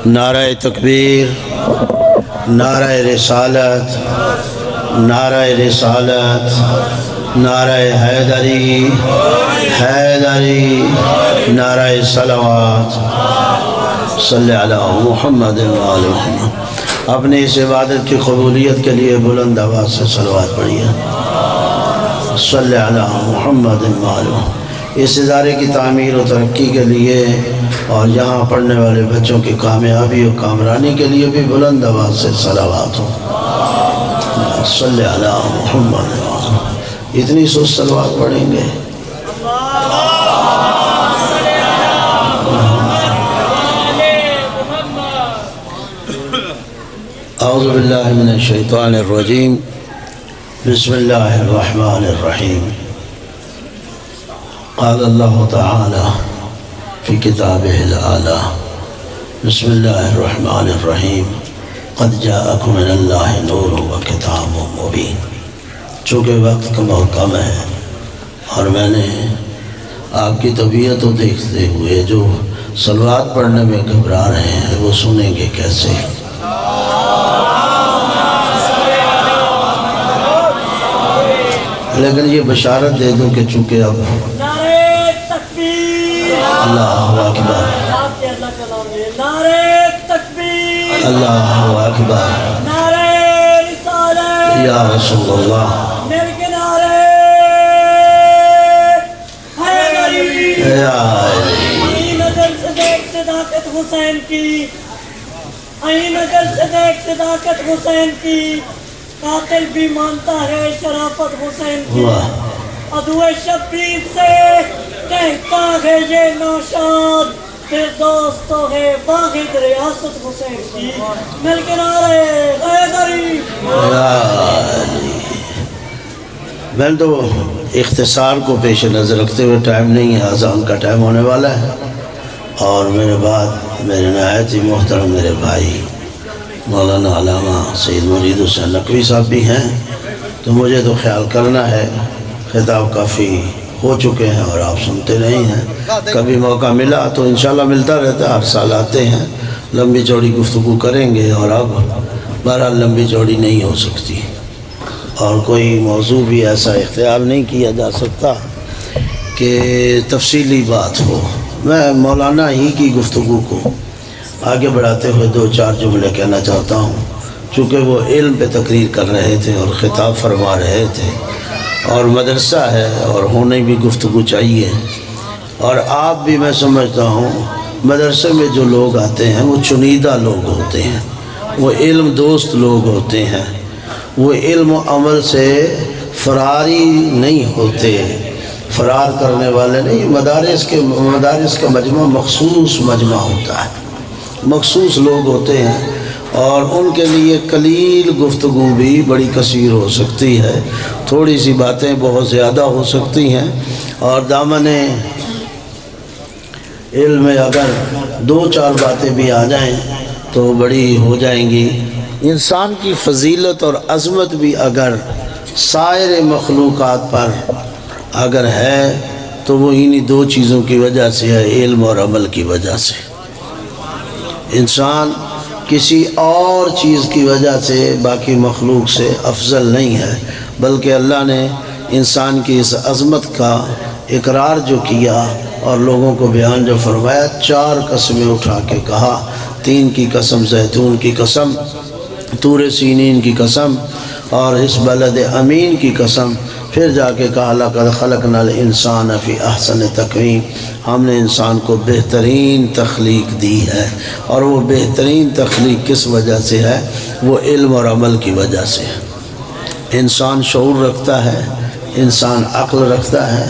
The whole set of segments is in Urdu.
نعرہ تکبیر، نعرہ رسالت، نعرہ رسالت، نعرہ حیدری، حیدری، نعرہ صلوات، صلی علی محمد وآل محمد۔ اپنی اس عبادت کی قبولیت کے لیے بلند آواز سے صلوات پڑھیے۔ صلی علی محمد وآل محمد۔ اس ادارے کی تعمیر و ترقی کے لیے اور یہاں پڑھنے والے بچوں کی کامیابی و کامرانی کے لیے بھی بلند آواز سے صلوات ہو۔ صلی علی محمد وآل محمد۔ اتنی سو صلوات پڑھیں گے۔ اعوذ باللہ من الشیطان الرجیم، بسم اللہ الرحمن الرحیم۔ قال اللہ تعالی فی کتابہ الاعلی، بسم اللہ الرحمن الرحیم، قد جاءکم من اللہ نور و کتاب مبین۔ چونکہ وقت کا بہت کم ہے اور میں نے آپ کی طبیعت کو دیکھتے ہوئے جو صلوات پڑھنے میں گھبرا رہے ہیں وہ سنیں گے کیسے؟ لیکن یہ بشارت دے دوں کہ چونکہ اب نعرہ تکبیر، اللہ اکبر، نعرہ تکبیر، اللہ اکبر، نعرہ رسالت، یا رسول اللہ، مل کے نعرہ حیدری۔ یا علی، آئی نظر سے دیکھ صداقت حسین کی، آئی نظر سے دیکھ صداقت حسین کی، قاتل بھی مانتا ہے شرافت حسین کی۔ واہ، عدو شبیر سے کہتا ہے یہ نوشاد، پھر دوستو ہے واحد ریاست حسین کی۔ مل کے نعرہ حیدری۔ یا علی۔ میں تو اختصار کو پیش نظر رکھتے ہوئے ٹائم نہیں ہے، اذان کا ٹائم ہونے والا ہے، اور میرے بعد میرے نہایت ہی محترم میرے بھائی مولانا علامہ سید مرید حسین نقوی صاحب بھی ہیں، تو مجھے تو خیال کرنا ہے۔ خطاب کافی ہو چکے ہیں اور آپ سنتے نہیں ہیں، کبھی موقع ملا تو انشاءاللہ ملتا رہتا ہے، ہر سال آتے ہیں، لمبی چوڑی گفتگو کریں گے، اور اب بہرحال لمبی چوڑی نہیں ہو سکتی اور کوئی موضوع بھی ایسا اختیار نہیں کیا جا سکتا کہ تفصیلی بات ہو۔ میں مولانا ہی کی گفتگو کو آگے بڑھاتے ہوئے دو چار جملے کہنا چاہتا ہوں، چونکہ وہ علم پہ تقریر کر رہے تھے اور خطاب فرما رہے تھے، اور مدرسہ ہے اور ہونے بھی گفتگو چاہیے، اور آپ بھی میں سمجھتا ہوں مدرسے میں جو لوگ آتے ہیں وہ چنیدہ لوگ ہوتے ہیں، وہ علم دوست لوگ ہوتے ہیں، وہ علم و عمل سے فراری نہیں ہوتے، فرار کرنے والے نہیں۔ مدارس کا مجمع مخصوص مجمع ہوتا ہے، مخصوص لوگ ہوتے ہیں، اور ان کے لیے قلیل گفتگو بھی بڑی کثیر ہو سکتی ہے، تھوڑی سی باتیں بہت زیادہ ہو سکتی ہیں، اور دامن علم میں اگر دو چار باتیں بھی آ جائیں تو بڑی ہو جائیں گی۔ انسان کی فضیلت اور عظمت بھی اگر سائر مخلوقات پر اگر ہے تو وہ انہی دو چیزوں کی وجہ سے ہے، علم اور عمل کی وجہ سے۔ انسان کسی اور چیز کی وجہ سے باقی مخلوق سے افضل نہیں ہے، بلکہ اللہ نے انسان کی اس عظمت کا اقرار جو کیا اور لوگوں کو بیان جو فرمایا، چار قسمیں اٹھا کے کہا، تین کی قسم زیتون کی قسم، طور سینین کی قسم، اور اس بلد امین کی قسم، پھر جا کے کہا لَقَدْ خَلَقْنَا الْإِنسَانَ فِي أَحْسَنِ تَقْوِيمٍ، ہم نے انسان کو بہترین تخلیق دی ہے، اور وہ بہترین تخلیق کس وجہ سے ہے؟ وہ علم اور عمل کی وجہ سے۔ انسان شعور رکھتا ہے، انسان عقل رکھتا ہے،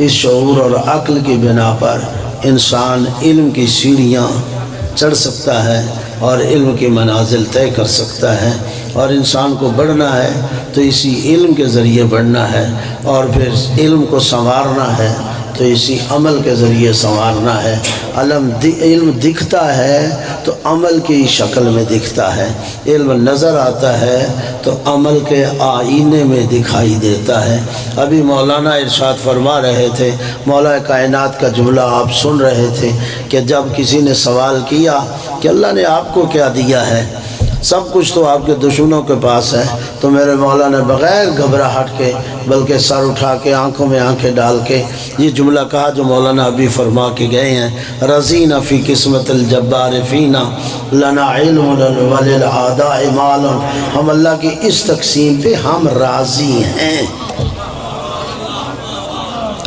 اس شعور اور عقل کی بنا پر انسان علم کی سیڑھیاں چڑھ سکتا ہے اور علم کی منازل طے کر سکتا ہے، اور انسان کو بڑھنا ہے تو اسی علم کے ذریعے بڑھنا ہے، اور پھر علم کو سنوارنا ہے تو اسی عمل کے ذریعے سنوارنا ہے۔ علم دکھتا ہے تو عمل کی شکل میں دکھتا ہے، علم نظر آتا ہے تو عمل کے آئینے میں دکھائی دیتا ہے۔ ابھی مولانا ارشاد فرما رہے تھے، مولا کائنات کا جملہ آپ سن رہے تھے کہ جب کسی نے سوال کیا کہ اللہ نے آپ کو کیا دیا ہے، سب کچھ تو آپ کے دشمنوں کے پاس ہے، تو میرے مولا نے بغیر گھبراہٹ کے بلکہ سر اٹھا کے آنکھوں میں آنکھیں ڈال کے یہ جملہ کہا جو مولانا ابھی فرما کے گئے ہیں، رضینا فی قسمت الجبار فینا لنا علم وللعداء مال، ہم اللہ کی اس تقسیم پہ ہم راضی ہیں۔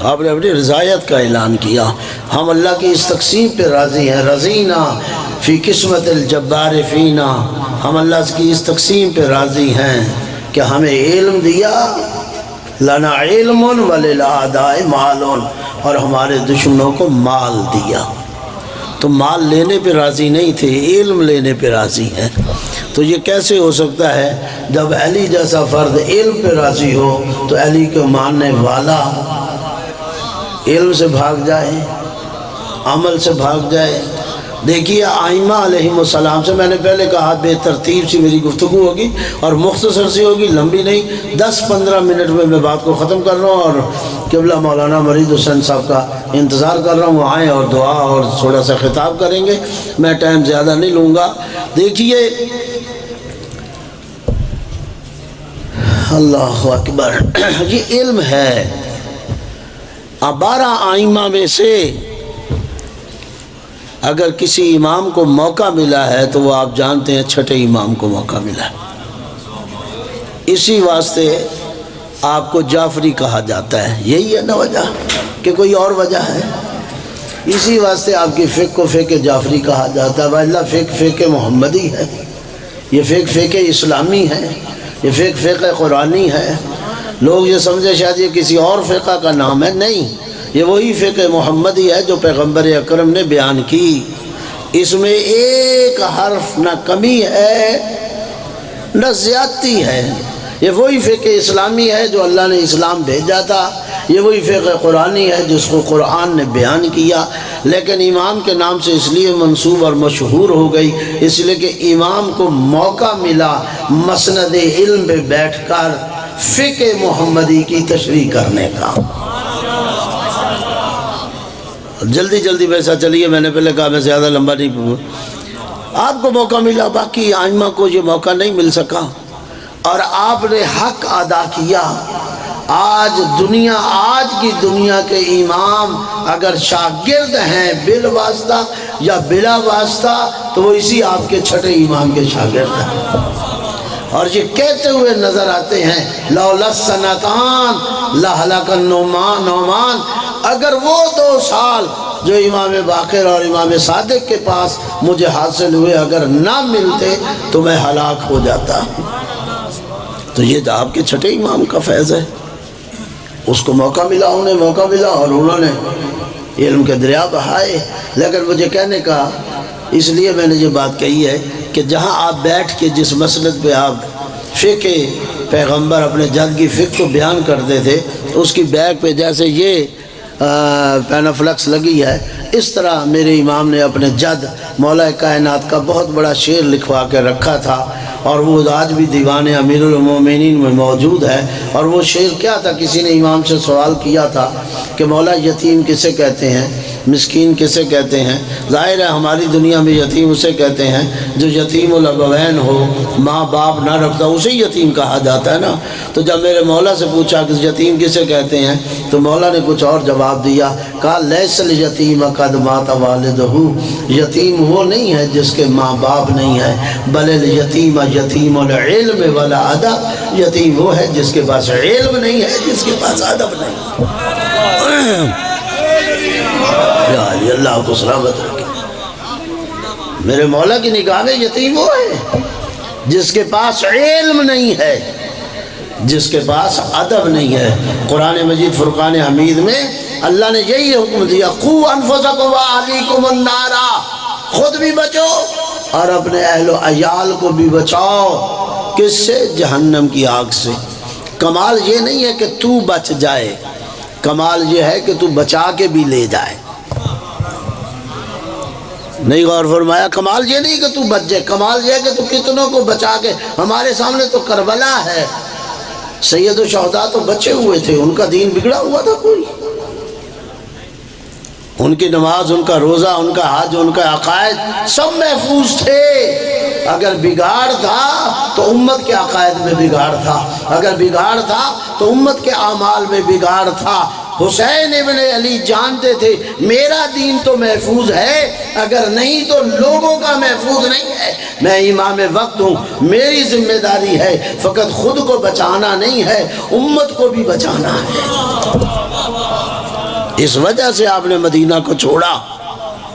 آپ نے اپنی رضایت کا اعلان کیا، ہم اللہ کی اس تقسیم پہ راضی ہیں۔ رضینا فی قسمت الجبار فینا، ہم اللہ کی اس تقسیم پہ راضی ہیں کہ ہمیں علم دیا، لنا علم وللعداء مال، اور ہمارے دشمنوں کو مال دیا۔ تو مال لینے پہ راضی نہیں تھے، علم لینے پہ راضی ہیں۔ تو یہ کیسے ہو سکتا ہے؟ جب علی جیسا فرد علم پہ راضی ہو تو علی کو ماننے والا علم سے بھاگ جائے، عمل سے بھاگ جائے۔ دیکھیے آئمہ علیہم السلام سے میں نے پہلے کہا بے ترتیب سی میری گفتگو ہوگی اور مختصر سی ہوگی، لمبی نہیں، 10-15 منٹ میں میں بات کو ختم کر رہا ہوں، اور قبلہ مولانا مرید حسین صاحب کا انتظار کر رہا ہوں، وہ آئیں اور دعا اور تھوڑا سا خطاب کریں گے، میں ٹائم زیادہ نہیں لوں گا۔ دیکھیے اللہ اکبر، یہ علم ہے۔ 12 آئمہ میں سے اگر کسی امام کو موقع ملا ہے تو وہ آپ جانتے ہیں چھٹے امام کو موقع ملا ہے، اسی واسطے آپ کو جعفری کہا جاتا ہے۔ یہی ہے نا وجہ کہ کوئی اور وجہ ہے؟ اسی واسطے آپ کی فقہ کو فقہ جعفری کہا جاتا ہے، واللہ فقہ محمدی ہے، یہ فقہ اسلامی ہے، یہ فقہ قرآنی ہے۔ لوگ یہ سمجھے شاید یہ کسی اور فقہ کا نام ہے، نہیں، یہ وہی فقہ محمدی ہے جو پیغمبر اکرم نے بیان کی۔ اس میں ایک حرف نہ کمی ہے نہ زیادتی ہے۔ یہ وہی فقہ اسلامی ہے جو اللہ نے اسلام بھیجا تھا، یہ وہی فقہ قرآنی ہے جس کو قرآن نے بیان کیا، لیکن امام کے نام سے اس لیے منسوب اور مشہور ہو گئی اس لیے کہ امام کو موقع ملا مسند علم پہ بیٹھ کر فقہ محمدی کی تشریح کرنے کا۔ جلدی جلدی ویسا چلیے، میں نے پہلے کہا میں زیادہ لمبا نہیں، آپ کو موقع ملا، باقی آئمہ کو یہ موقع نہیں مل سکا، اور آپ نے حق ادا کیا۔ آج کی دنیا کے امام اگر شاگرد ہیں بالواسطہ یا بلا واسطہ تو وہ اسی آپ کے چھٹے امام کے شاگرد ہیں، اور یہ کہتے ہوئے نظر آتے ہیں لولا السنتان لہلک النعمان، اگر وہ 2 سال جو امام باقر اور امام صادق کے پاس مجھے حاصل ہوئے اگر نہ ملتے تو میں ہلاک ہو جاتا۔ تو یہ آپ کے چھٹے امام کا فیض ہے، اس کو موقع ملا، انہیں موقع ملا اور انہوں نے علم کے دریا بہائے۔ لیکن مجھے کہنے کا اس لیے میں نے یہ بات کہی ہے کہ جہاں آپ بیٹھ کے جس مسند پہ آپ فقہ پیغمبر اپنے جد کی فقہ کو بیان کرتے تھے، اس کی بیک پہ جیسے یہ پینافلکس لگی ہے، اس طرح میرے امام نے اپنے جد مولا کائنات کا بہت بڑا شعر لکھوا کے رکھا تھا، اور وہ آج بھی دیوان امیر المومنین میں موجود ہے۔ اور وہ شعر کیا تھا؟ کسی نے امام سے سوال کیا تھا کہ مولا یتیم کسے کہتے ہیں، مسکین کسے کہتے ہیں؟ ظاہر ہے ہماری دنیا میں یتیم اسے کہتے ہیں جو یتیم الابوین ہو، ماں باپ نہ رکھتا، اسے یتیم کہا جاتا ہے نا۔ تو جب میرے مولا سے پوچھا کہ یتیم کسے کہتے ہیں تو مولا نے کچھ اور جواب دیا، کہا لیس الیتیم قد مات والدہ، یتیم وہ نہیں ہے جس کے ماں باپ نہیں ہے، بل الیتیم یتیم العلم والادب، یتیم وہ ہے جس کے پاس علم نہیں ہے، جس کے پاس ادب نہیں۔ یا علی اللہ کو سلامت رکھے۔ میرے مولا کی نگاہ میں یتیم وہ ہے جس کے پاس علم نہیں ہے، جس کے پاس ادب نہیں ہے۔ قرآن مجید فرقان حمید میں اللہ نے یہی حکم دیا، قوا انفسکم واہلیکم النار، خود بھی بچو اور اپنے اہل و عیال کو بھی بچاؤ، کس سے؟ جہنم کی آگ سے۔ کمال یہ نہیں ہے کہ تو بچ جائے، کمال یہ ہے کہ تو بچا کے بھی لے جائے. نہیں غور فرمایا؟ کمال یہ نہیں کہ تو بچ جائے، کمال یہ ہے کہ تو کتنوں کو بچا کے. ہمارے سامنے تو کربلا ہے، سید الشہداء تو بچے ہوئے تھے، ان کا دین بگڑا ہوا تھا کوئی؟ ان کی نماز، ان کا روزہ، ان کا حج، ان کا عقائد سب محفوظ تھے. اگر بگاڑ تھا تو امت کے عقائد میں بگاڑ تھا، اگر بگاڑ تھا تو امت کے اعمال میں بگاڑ تھا. حسین ابن علی جانتے تھے میرا دین تو محفوظ ہے، اگر نہیں تو لوگوں کا محفوظ نہیں ہے. میں امام وقت ہوں، میری ذمہ داری ہے فقط خود کو بچانا نہیں ہے، امت کو بھی بچانا ہے. اس وجہ سے آپ نے مدینہ کو چھوڑا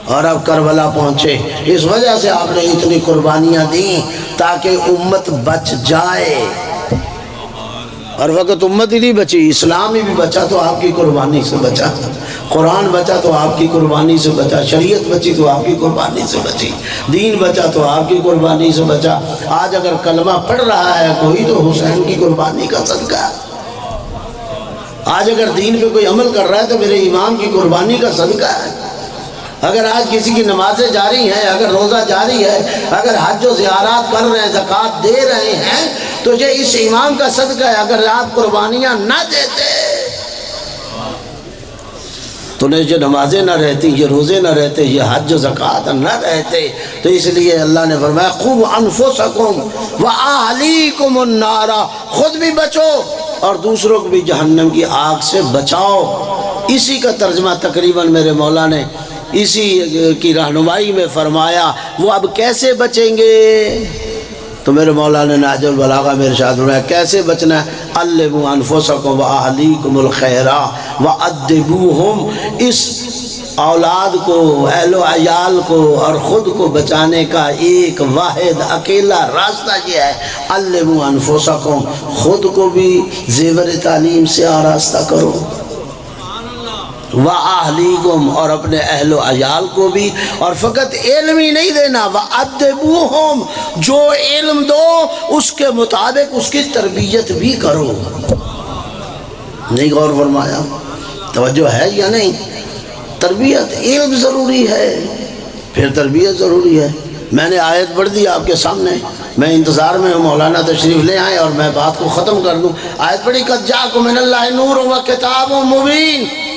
اور اب کربلا پہنچے. اس وجہ سے آپ نے اتنی قربانیاں دیں تاکہ امت بچ جائے. اور وقت امت ہی نہیں بچی، اسلام ہی بھی بچا تو آپ کی قربانی سے بچا، قرآن بچا تو آپ کی قربانی سے بچا، شریعت بچی تو آپ کی قربانی سے بچی، دین بچا تو آپ کی قربانی سے بچا. آج اگر کلمہ پڑھ رہا ہے کوئی تو حسین کی قربانی کا صدقہ ہے. آج اگر دین پہ کوئی عمل کر رہا ہے تو میرے امام کی قربانی کا صدقہ ہے. اگر آج کسی کی نمازیں جاری ہیں، اگر روزہ جاری ہے، اگر حج و زیارات کر رہے ہیں، زکوٰۃ دے رہے ہیں تو یہ اس امام کا صدقہ ہے. اگر آپ قربانیاں نہ دیتے تو یہ نمازیں نہ رہتی، یہ روزے نہ رہتے، یہ حج و زکوٰۃ نہ رہتے. تو اس لیے اللہ نے فرمایا قُوُّ أَنفُسَكُمْ وَأَهْلِيكُمُ النَّارَ، خود بھی بچو اور دوسروں کو بھی جہنم کی آگ سے بچاؤ. اسی کا ترجمہ تقریباً میرے مولا نے اسی کی رہنمائی میں فرمایا. وہ اب کیسے بچیں گے؟ تو میرے مولا نے نہج البلاغہ میں ارشاد فرمایا کیسے بچنا ہے. علموا انفسکم واہلیکم الخیر وادبوہم، اس اولاد کو، اہل و عیال کو اور خود کو بچانے کا ایک واحد اکیلا راستہ یہ ہے. علموا انفسکم، خود کو بھی زیور تعلیم سے آراستہ کرو، وَأَهْلِيكُمْ، اور اپنے اہل و عیال کو بھی. اور فقط علم ہی نہیں دینا، وَأَدِّبُوهُمْ، جو علم دو اس کے مطابق اس کی تربیت بھی کرو. نہیں غور فرمایا؟ توجہ ہے یا نہیں؟ تربیت، علم ضروری ہے، پھر تربیت ضروری ہے. میں نے آیت پڑھ دی آپ کے سامنے، میں انتظار میں ہوں مولانا تشریف لے آئیں اور میں بات کو ختم کر دوں. آیت پڑھی قَدْ جَاءَكُم مِّنَ اللَّهِ نُورٌ وَكِتَابٌ مُّبِينٌ.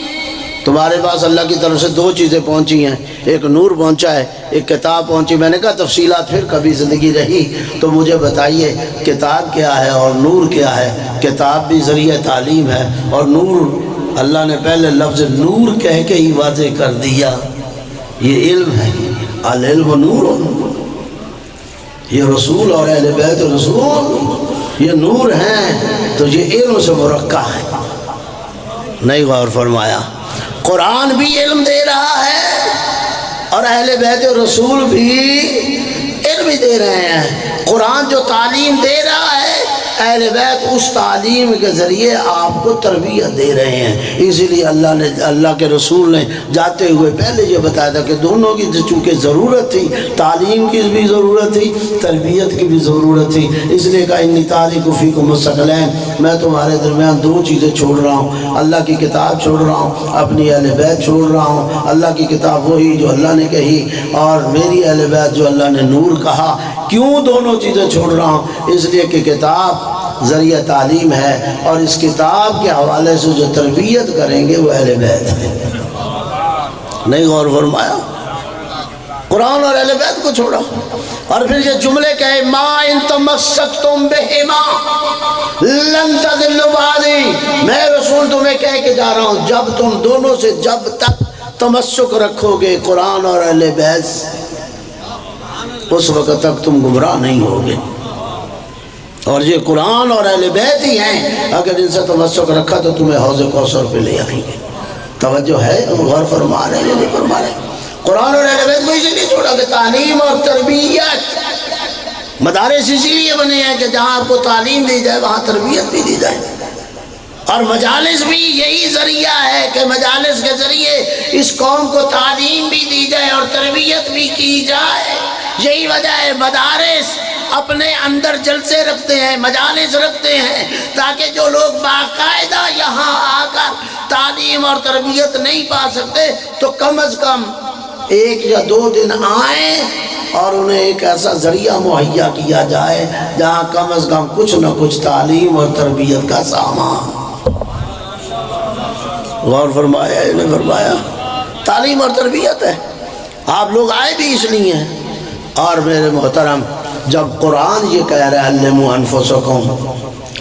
تمہارے پاس اللہ کی طرف سے دو چیزیں پہنچی ہیں، ایک نور پہنچا ہے، ایک کتاب پہنچی. میں نے کہا تفصیلات پھر کبھی زندگی رہی تو مجھے بتائیے کتاب کیا ہے اور نور کیا ہے. کتاب بھی ذریعہ تعلیم ہے اور نور اللہ نے پہلے لفظ نور کہہ کے ہی واضح کر دیا، یہ علم ہے. العلم نور، یہ رسول اور اہل بیت رسول یہ نور ہیں، تو یہ علم سے مرکہ ہے. نہیں غور فرمایا؟ قرآن بھی علم دے رہا ہے اور اہل بیت رسول بھی علم دے رہے ہیں. قرآن جو تعلیم دے رہا ہے، اہل بیت اس تعلیم کے ذریعے آپ کو تربیت دے رہے ہیں. اسی لیے اللہ کے رسول نے جاتے ہوئے پہلے یہ بتایا تھا کہ دونوں کی چونکہ ضرورت تھی، تعلیم کی بھی ضرورت تھی، تربیت کی بھی ضرورت تھی. اس لیے کہا انی تارک فیکم الثقلین، میں تمہارے درمیان دو چیزیں چھوڑ رہا ہوں، اللہ کی کتاب چھوڑ رہا ہوں، اپنی اہل بیت چھوڑ رہا ہوں. اللہ کی کتاب وہی جو اللہ نے کہی اور میری اہل بیت جو اللہ نے نور کہا. کیوں دونوں چیزیں چھوڑ رہا ہوں؟ اس لیے کہ کتاب ذریعہ تعلیم ہے اور اس کتاب کے حوالے سے جو تربیت کریں گے وہ اہل بیت ہیں. نہیں غور فرمایا؟ قرآن اور اہل بیت کو چھوڑا. اور پھر یہ جملے کہے ما ان تمسکتم بہما لن تضلوا بعدی، میں رسول تمہیں کہہ کے جا رہا ہوں جب تم دونوں سے جب تک تمسک رکھو گے قرآن اور اہل بیت، اس وقت تک تم گمراہ نہیں ہوگے. اور یہ قرآن اور اہل بیت ہی ہیں، اگر ان سے تمسک رکھا تو تمہیں حوض کوثر پہ لے آئیں گے. توجہ ہے؟ غور فرما رہے ہیں یا نہیں فرما رہے؟ قرآن اور اہل بیت کو اسی لیے چھوڑا کہ تعلیم اور تربیت، مدارس اسی لیے بنے ہیں کہ جہاں آپ کو تعلیم دی جائے وہاں تربیت بھی دی جائے. اور مجالس بھی یہی ذریعہ ہے کہ مجالس کے ذریعے اس قوم کو تعلیم بھی دی جائے اور تربیت بھی کی جائے. یہی وجہ ہے مدارس اپنے اندر جلسے رکھتے ہیں، مجالس رکھتے ہیں، تاکہ جو لوگ باقاعدہ یہاں آ کر تعلیم اور تربیت نہیں پا سکتے تو کم از کم 1 یا 2 دن آئیں اور انہیں ایک ایسا ذریعہ مہیا کیا جائے جہاں کم از کم کچھ نہ کچھ تعلیم اور تربیت کا سامان۔ غور فرمایا انہیں فرمایا تعلیم اور تربیت ہے۔ آپ لوگ آئے بھی اس لیے ہیں۔ اور میرے محترم، جب قرآن یہ کہہ رہا ہے علموا انفسکم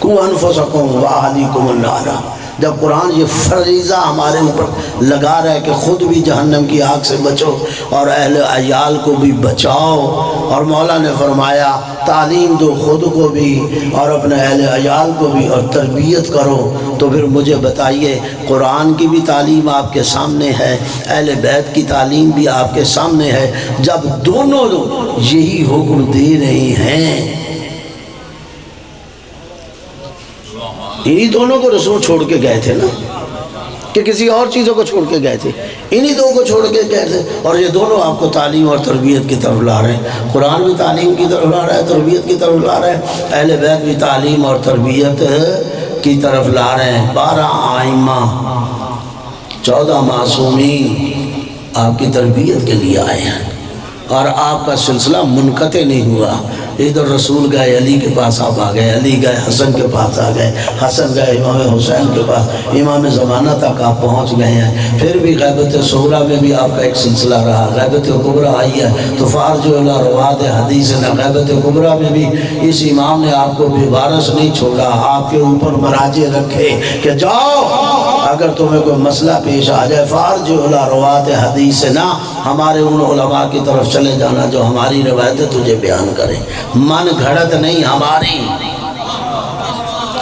قوا انفسکم واہلیکم النار، جب قرآن یہ فریضہ ہمارے اوپر لگا رہا ہے کہ خود بھی جہنم کی آگ سے بچو اور اہل عیال کو بھی بچاؤ، اور مولا نے فرمایا تعلیم دو خود کو بھی اور اپنے اہل عیال کو بھی اور تربیت کرو، تو پھر مجھے بتائیے قرآن کی بھی تعلیم آپ کے سامنے ہے، اہل بیت کی تعلیم بھی آپ کے سامنے ہے، جب دونوں یہی حکم دے رہے ہیں، انہی دونوں کو رسول چھوڑ کے گئے تھے نا، کہ کسی اور چیزوں کو چھوڑ کے گئے تھے، انہی دو کو چھوڑ کے گئے تھے، اور یہ دونوں آپ کو تعلیم اور تربیت کی طرف لا رہے ہیں۔ قرآن بھی تعلیم کی طرف لا رہا ہے، تربیت کی طرف لا رہا ہے، اہل بیت بھی تعلیم اور تربیت کی طرف لا رہے ہیں۔ 12 آئمہ 14 معصومین آپ کی تربیت کے لیے آئے ہیں، اور آپ کا سلسلہ منقطع نہیں ہوا۔ ادھر رسول گئے علی کے پاس آپ آ گئے، علی گئے حسن کے پاس آ گئے، حسن گئے امام حسین کے پاس، امام زمانہ تک آپ پہنچ گئے ہیں۔ پھر بھی غیبت صغریٰ میں بھی آپ کا ایک سلسلہ رہا، غیبت کبریٰ آئی ہے تو فارج الی روات حدیث نے غیبت کبریٰ میں بھی اس امام نے آپ کو بے وارث نہیں چھوڑا، آپ کے اوپر مراجع رکھے کہ جاؤ اگر تمہیں کوئی مسئلہ پیش آ جائے فارج الی روات حدیث نہ، ہمارے ان علماء کی طرف چلے جانا جو ہماری روایتیں تجھے بیان کریں، من گھڑت نہیں، ہماری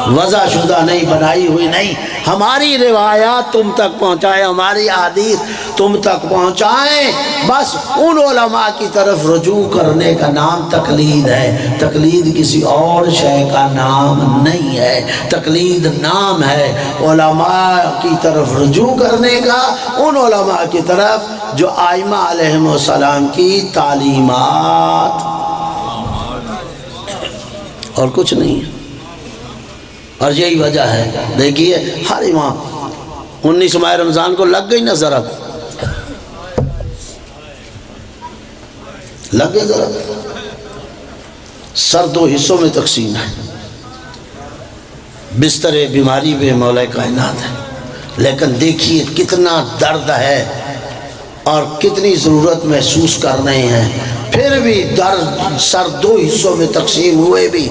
وضع شدہ نہیں، بنائی ہوئی نہیں، ہماری روایات تم تک پہنچائیں، ہماری حدیث تم تک پہنچائیں۔ بس ان علماء کی طرف رجوع کرنے کا نام تقلید ہے، تقلید کسی اور شے کا نام نہیں ہے، تقلید نام ہے علماء کی طرف رجوع کرنے کا، ان علماء کی طرف جو آئمہ علیہم السلام کی تعلیمات، اور کچھ نہیں ہے۔ اور یہی وجہ ہے، دیکھیے ہر امام 19 ماہ رمضان کو لگ گئی نا ضرب، لگ گئی ضرب، سر 2 حصوں میں تقسیم ہے، بستر بیماری پہ مولا کائنات ہے، لیکن دیکھیے کتنا درد ہے اور کتنی ضرورت محسوس کر رہے ہیں، پھر بھی درد سر 2 حصوں میں تقسیم ہوئے بھی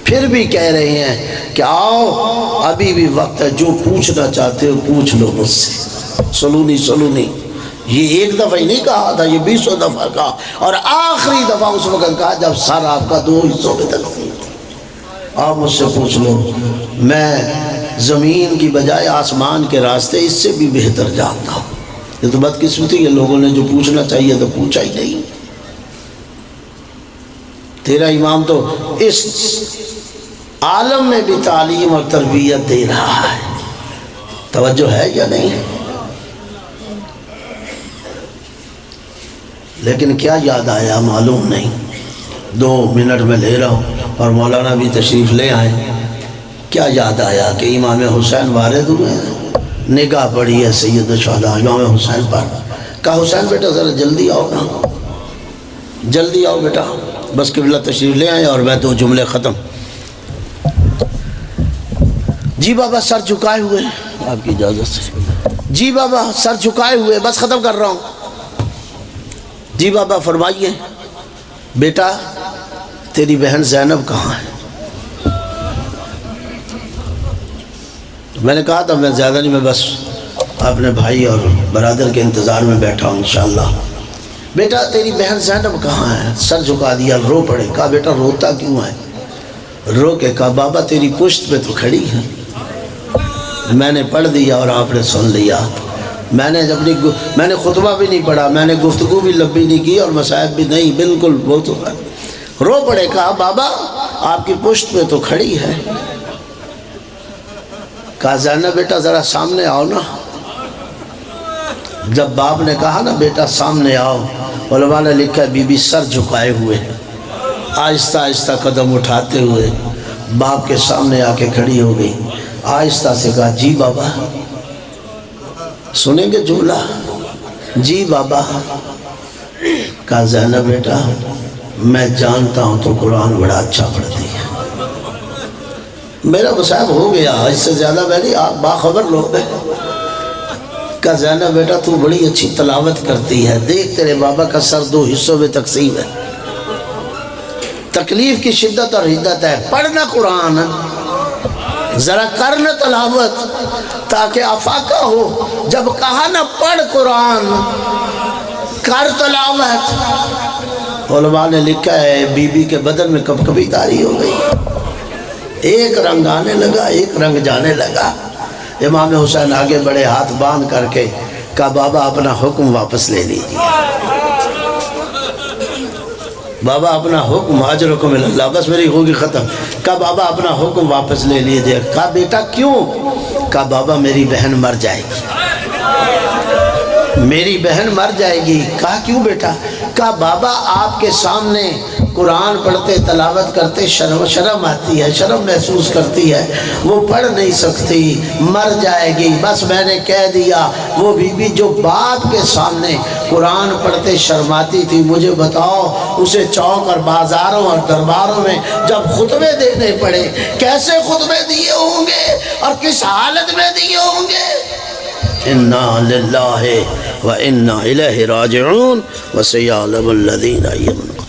پھر بھی کہہ رہے ہیں کہ آؤ ابھی بھی وقت ہے، جو پوچھنا چاہتے ہو پوچھ لو مجھ سے، سلونی سلونی۔ یہ ایک دفعہ ہی نہیں کہا تھا، یہ 20 دفعہ کہا، اور آخری دفعہ اس وقت کہا جب سر آپ کا 2 حصوں میں تقسیم تھا۔ آپ مجھ سے پوچھ لو، میں زمین کی بجائے آسمان کے راستے اس سے بھی بہتر جانتا ہوں۔ یہ تو بدقسمتی ہے، لوگوں نے جو پوچھنا چاہیے تو پوچھا ہی نہیں۔ تیرا امام تو اس عالم میں بھی تعلیم اور تربیت دے رہا ہے، توجہ ہے یا نہیں؟ لیکن کیا یاد آیا معلوم نہیں، 2 منٹ میں لے رہا ہوں اور مولانا بھی تشریف لے آئیں۔ کیا یاد آیا کہ امام حسین وارد ہوئے ہیں، نگاہ پڑی ہے سید الشہداء امام حسین پر، کہا حسین بیٹا ذرا جلدی آؤ نا، جلدی آؤ بیٹا، بس قبلہ تشریف لے آئیں اور میں 2 جملے ختم۔ جی بابا سر جھکائے ہوئے، آپ کی اجازت سے، جی بابا سر جھکائے ہوئے، بس ختم کر رہا ہوں۔ جی بابا فرمائیے، بیٹا تیری بہن زینب کہاں ہے؟ میں نے کہا تھا میں زیادہ نہیں، میں بس اپنے بھائی اور برادر کے انتظار میں بیٹھا ہوں انشاءاللہ۔ بیٹا تیری بہن زینب کہاں ہے؟ سر جھکا دیا، رو پڑے۔ کہا بیٹا روتا کیوں ہے؟ رو کے کہا بابا تیری پشت پہ تو کھڑی ہے۔ میں نے پڑھ دیا اور آپ نے سن لیا، میں نے خطبہ بھی نہیں پڑھا، میں نے گفتگو بھی لمبی نہیں کی اور مصائب بھی نہیں، بالکل بہت رو پڑے۔ کہا بابا آپ کی پشت پہ تو کھڑی ہے۔ کہا زینب بیٹا ذرا سامنے آؤ نا۔ جب باپ نے کہا نا بیٹا سامنے آؤ، علماء نے لکھا بی بی سر جھکائے ہوئے، آہستہ آہستہ قدم اٹھاتے ہوئے باپ کے سامنے آ کے کھڑی ہو گئی. آہستہ سے کہا جی بابا. سنیں گے جملہ؟ جی بابا. کہا زینب بیٹا میں جانتا ہوں تو قرآن بڑا اچھا پڑھتی ہے. میرا مصاحب ہو گیا، اس سے زیادہ میں نہیں، آپ باخبر لوگ ہیں. کہا زینب بیٹا تو بڑی اچھی تلاوت کرتی ہے، دیکھ تیرے بابا کا سر 2 حصوں میں تقسیم ہے. تکلیف کی شدت اور حدت ہے، پڑھنا قرآن، ذرا کرنا تلاوت تاکہ افاقہ ہو. جب کہا نا پڑھ قرآن کر تلاوت، علماء نے لکھا ہے بی بی کے بدن میں کب کبھی تاری ہو گئی. ایک رنگ آنے لگا، ایک رنگ جانے لگا. امام حسین آگے بڑے، ہاتھ باندھ کر کے کہا بابا اپنا حکم واپس لے لیجیے. بابا اپنا حکم، اجرکم اللہ، بس میری ہوگی ختم. کہا بابا اپنا حکم واپس لے لیجیے. کہا بیٹا کیوں؟ کہا بابا میری بہن مر جائے گی، میری بہن مر جائے گی. کہا کیوں بیٹا؟ کہا بابا آپ کے سامنے قرآن پڑھتے تلاوت کرتے شرم آتی ہے، شرم محسوس کرتی ہے، وہ پڑھ نہیں سکتی، مر جائے گی. بس میں نے کہہ دیا. وہ بی بی جو باپ کے سامنے قرآن پڑھتے شرماتی تھی، مجھے بتاؤ اسے چوک اور بازاروں اور درباروں میں جب خطبے دینے پڑے کیسے خطبے دیے ہوں گے اور کس حالت میں دیے ہوں گے. انا للہ و انا الیہ راجعون وسیعلم الذین یمنون.